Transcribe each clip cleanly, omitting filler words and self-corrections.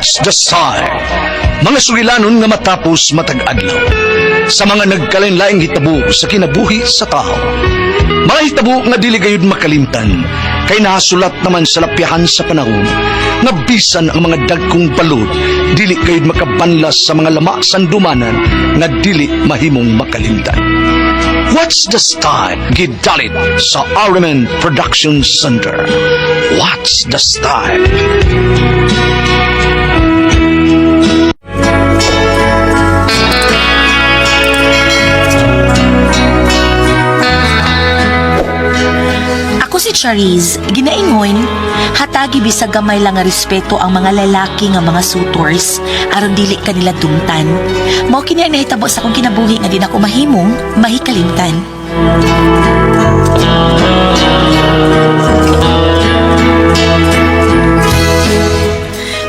What's the sign? Mga sugilanon nga matapos matag-adlaw. Sa mga nagkalain-laing hitabo sa kinabuhi sa tao. Mga hitabo nga dili gayud makalimtan, kay nasulat naman sa lapyahan sa panahon, nga bisan ang mga dagkong balod, dili gayud makabanlas sa mga lama sandumanan, nga dili mahimong makalimtan. What's the style? Gidalit sa RMN Production Center. What's the style? Ako si Charisse, ginaingon, hatagi bisag gamay lang nga respeto ang mga lalaki nga mga suitors aron dili kanila dumtan. Mao kini ang nahitabo sa akong kinabuhi nga di na ko mahimong mahikalimtan.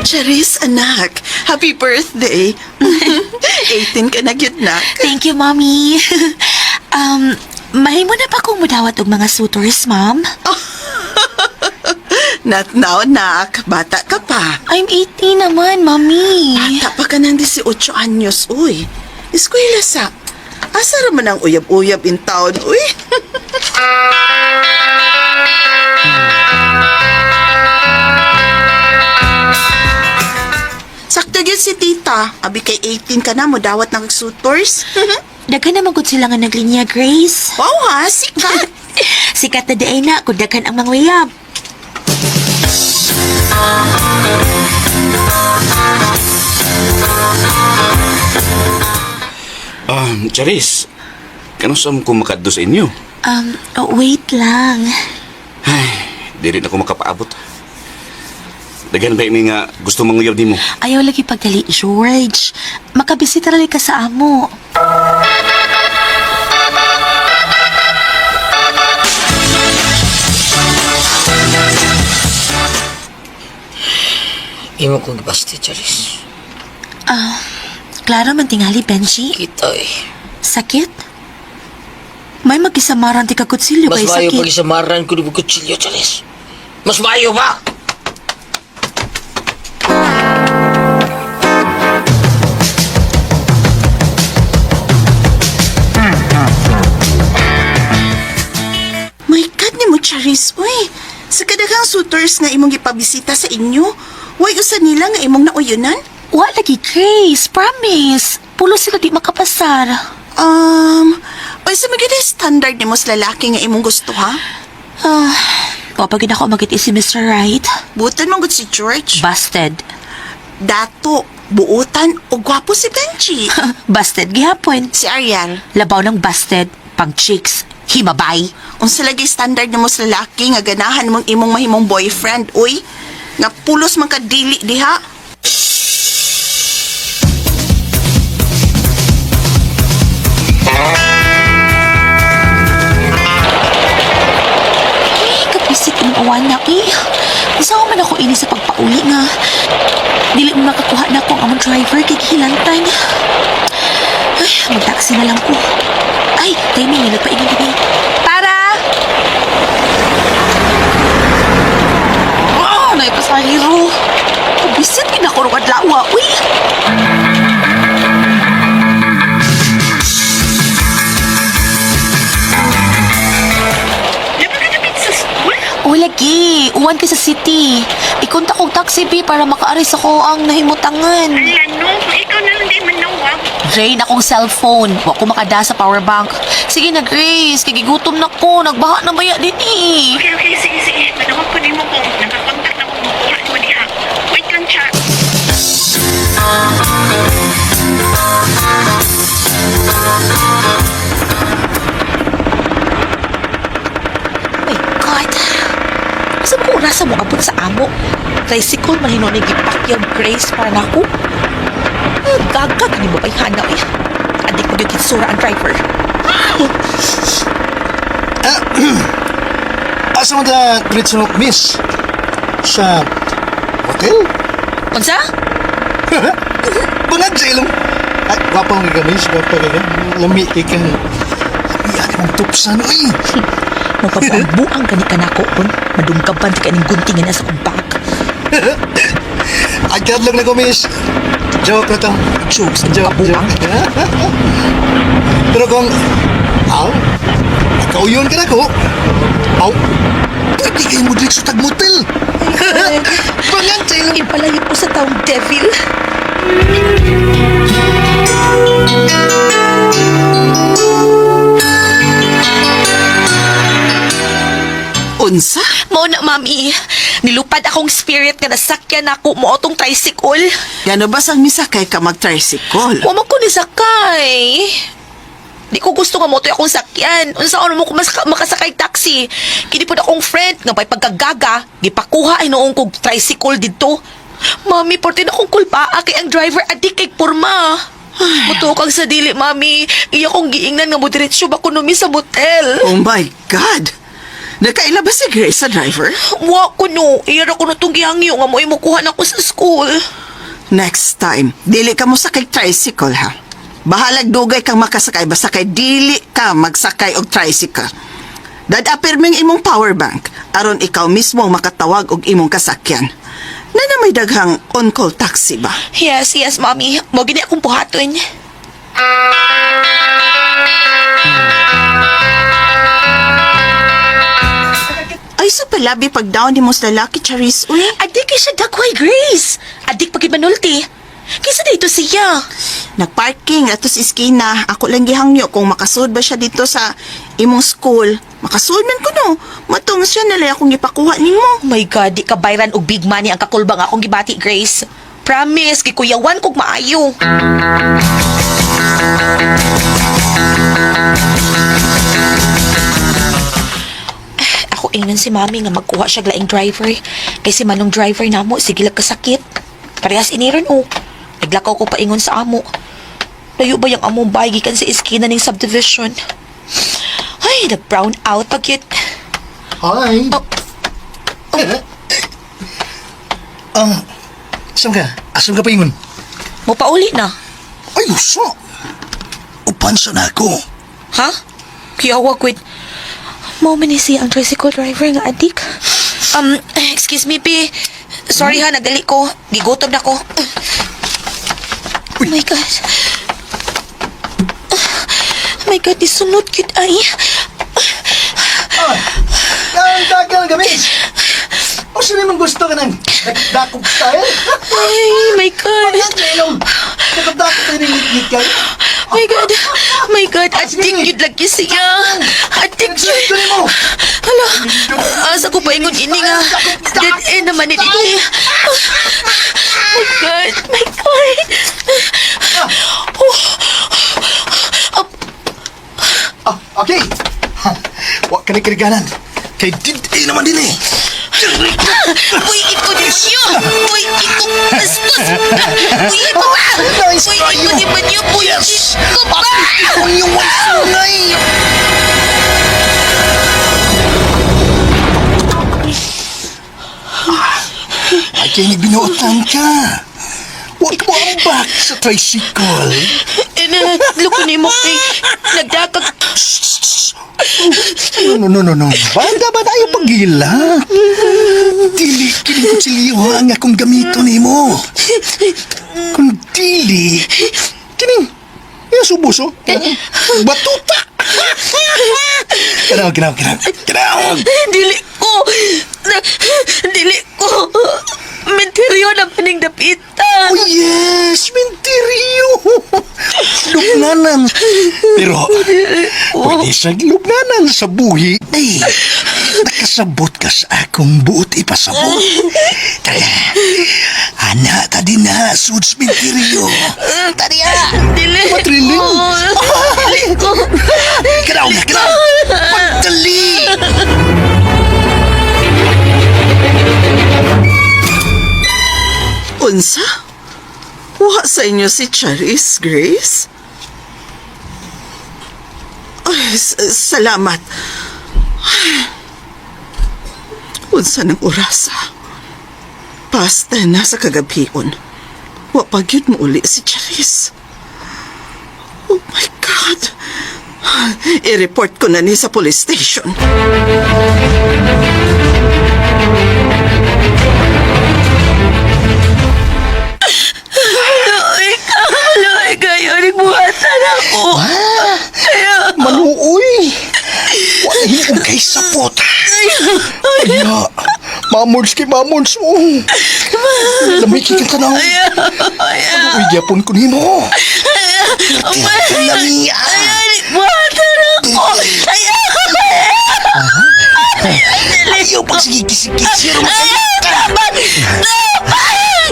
Charisse, anak. Happy birthday. 18 ka na gyud na. Thank you, Mommy. Mahimo na pa kong mudawat og mga suitors, Mom? Not now, nak. Bata ka pa. I'm 18 naman, Mommy. Bata pa ka ng 18 anyos, uy. Eskwela sa. Asa raman ang uyab-uyab in town, uy. Sakto yun si tita. Abi kay 18 ka na mo dawat ng suitors. Daghan na magod sila nga naglinya, Grace. Wow ha, sikat. Sikat na day na kung daghan ang mga uyab. Charis, kano saan ko makadto sa inyo? Wait lang. Ay, di rin ako makapaabot. Daghan ba ini nga gusto manguyab di mo? Ayaw lagi pagdali, George. Makabisita rin ka sa amo. Imo kong basti, Charis. Klaro man tingali, Benji. Kitoy. Sakit? May mag-isamaran ti kakutsilyo Mas kay mayo sakit. pag isamaran ko ni kutsilyo, Charis. Mas mayo ba? My God ni mo, Charis, uy. Sa kadaghang suitors nga imong gipabisita sa inyo, way usa nila nga imong nauyunan? Wa lagi, Grace. Promise. Pulo sila di makapasar. Oy sa maganda standard ni mo sa lalaki nga imong gusto, ha? Papagin ako magiti si Mr. Right. Butan mong si George. Busted. Dato, buutan, o gwapo si Benji. Busted gihapon. Si Ariel. Labaw ng busted. Pang chicks. Himabay. Unsa lagi standard ni mo sa lalaki nga ganahan mong imong mahimong boyfriend, uy? Nga pulos man ka dili diha. Kapisit ang awan na Isaw man ako ini sa pagpauli nga. Dili mo makakuha na akong among driver kay kilantan. Ay, mag-taxi na lang ko. Ay, timing na nagpaingan gabi. Para! Naipasahiro. Kabisit kinakurungad lawa, uy. O lagi, uwan ka sa city. Ikunta kong taxi B para makaaris ako ang nahimutangan. Ano? Ikaw na lang di manawag. Drain akong cellphone. Wa ko makada sa powerbank. Sige na, Grace. Kagigutom na ko. Nagbaha na baya din eh. Okay, sige. Manawag ko din mo kung nakakontak na kung makuha mo diha. Wait lang, chat. My God. Sa oras mo abot sa amo. Tricycle man hinunig ipakyaw Grace para na ako. Gaga ka ni mo bayhana eh. Adik mo yung kitsura ang driver. Asa mo da diretso mo, miss? Sa hotel? Unsa? Bunag sa ilong. Ay, wapang ka, miss. Wapang ka. Lami, ikan. Lami, mong tupsan, uy. Magpapabuang ka ni kanako ron. Madungkaban ti ka ning guntingan na sa kong bag. Agad lang na ko, miss. Joke na to. Jokes, Joke. Pero kung, ikaw yun ka na ko. Pwede kayo mo direct sa tagmotel. Bangan sa'yo. Ipalayo ko sa taong devil. Unsa? Mao na, mami. Nilupad akong spirit nga nasakyan ako mo atong tricycle. Gano ba sang misakay ka mag-tricycle? Wa man ko ni sakay. Di ko gusto nga motoy akong sakyan. Unsa ano mo ko makasakay taxi. Kini pud akong friend nga may pagkagaga, gipakuha ay noong kog tricycle didto. Mami, porte na akong kulpaa kay ang driver adik kay porma. Mutukag sa dili, mami. Iya kong giingnan nga mo diretsyo ba kuno mi sa motel. Oh my God! Nakaila ba si Grace sa driver? Wa ko no. Iya ra ko no tong gihangyo nga mo imukuha na ko sa school. Next time, dili ka mo sakay tricycle, ha? Bahalag dugay kang makasakay, basta kay dili ka magsakay og tricycle. Dadapir ming imong power bank, aron ikaw mismo ang makatawag og imong kasakyan. Na may daghang on-call taxi ba? Yes, mami. Mo gini akong buhaton. Ay, sa palabi pag down ni mo sa lalaki, Charis, uy. Adik kay siya dagway, Grace. Adik pag ibanulti. Kaysa dito siya. Nagparking ato sa iskina. Ako lang gihangyo kung makasud ba siya dito sa imong school. Makasud man ko no. Matong siya nalay akong ipakuha nimo. Oh my God, di ka bayran og big money ang kakulbang akong gibati, Grace. Promise, kikuyawan kog maayo. Ako ingnan si mami nga magkuha siya laing driver. Kay si manong driver namo, sige lang kasakit. Parehas iniron o. Naglakaw ko paingon sa amo. Layo ba yung among bahay gikan sa iskina ng subdivision? Ay, nag-brown out pag yun. Hi. Oh. Saan ka? Asan ka pa ingon? Mo pauli na. Ay, uso. Upansa na ako. Ha? Kiyawa kwit. Mo manisi ang tricycle driver nga adik. Excuse me, P. Sorry ha, nagali ko. Gigutom na ko. Oh my God. Oh my God, isunod cute ay. Ang tagal ka, miss. O sino naman gusto ka ng nagdakop style? Ay, my God. Ayan, Lenong. Nagdakop tayo ng ngit-ngit kayo. Oh my God, adik yun lagi siya. Adik yun. Tuloy mo. Hala, asa ko pa ingon ini nga. Dead end naman ni Didi. My God. Okay. Huwag ka na kiriganan. Kay Didi naman din eh. Uy, ito din siya. Uy, ito. Bastos. Uy, ito ba? Nice Uy, try ito you. di ba niyo? Uy, ito ba? Ang iyong sunay. Ay, kaya binuotan ka. Huwag mo ambak sa tricycle. Luko ni mo kay nagdakag. No. Banda ba tayo pagila? Dili, kining kutsilyo ang akong gamito ni mo. Kung dili, kining, subuso. Batuta. Ganaw. Dili ko. Menteryo na maning dapita. Oh yes, menteryo. Lubnanan. Pero, pwede sa lubnanan sa buhi. Ay, nakasabot ka sa akong buot ipasabot. Kaya, anak ka din na, suds menteryo. Tariya. Dili. Matriling. Dili ko. Kanaw. Pagdali. Unsa? Wa sa inyo si Charis, Grace? Ay, salamat. Ay, unsa ng orasa? Pasta na sa kagabion. Wa pa gyud mo uli si Charis. Oh my God. I-report ko na ni sa police station. Mamons kay mamons. Lamig kang tanaw. Ano gyapon ko nimo? Lamia. Water ako! Ayaw pag sige-sige-sige.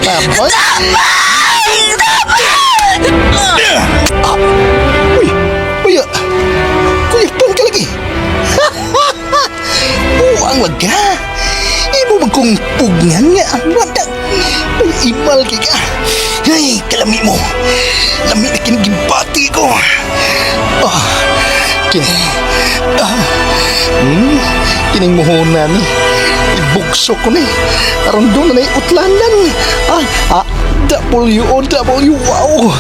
Tapos? Uy, kuya. Kuya, pun ka lagi. Buang wag ka. Imo magkong pugngan nga. Wadag. Imal ka ka. Ay, kalami mo. Lami na kinagibati ko. Kining muhunan ni. Ibukso ko ni. Aron doon na utlanan. W-O-W, wow.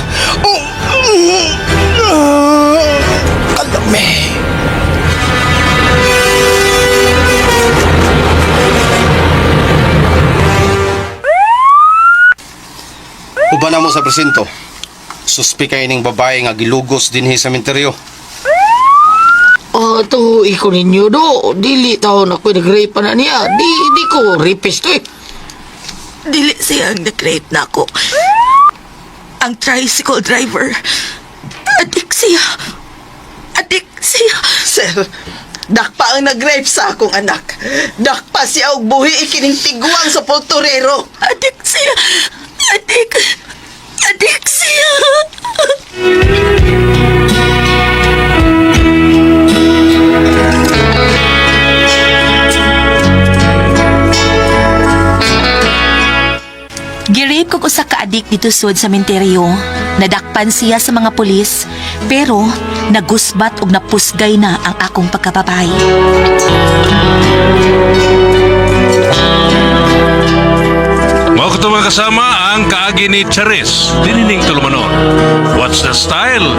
Kalami. Uban na mo sa presinto. Suspikay ning babae nga gilugos dinhi sa sementeryo. To iko ninyo do. Dili taon ako nag-rape na niya. Di ko rapist to eh. Dili siya ang nag-rape na ako. Ang tricycle driver. Adik siya. Sir, dakpa ang nag-rape sa akong anak. Dakpa siya og buhi ikining tiguang sa poltorero. Adik siya. Adik siya. Girape ko sa kaadik dito sud sa sementeryo. Nadakpan siya sa mga pulis, pero nagusbat og napusgay na ang akong pagkababay. Mga mga kasama ang kaagi ni Charis, dinining tulumanon. What's the style?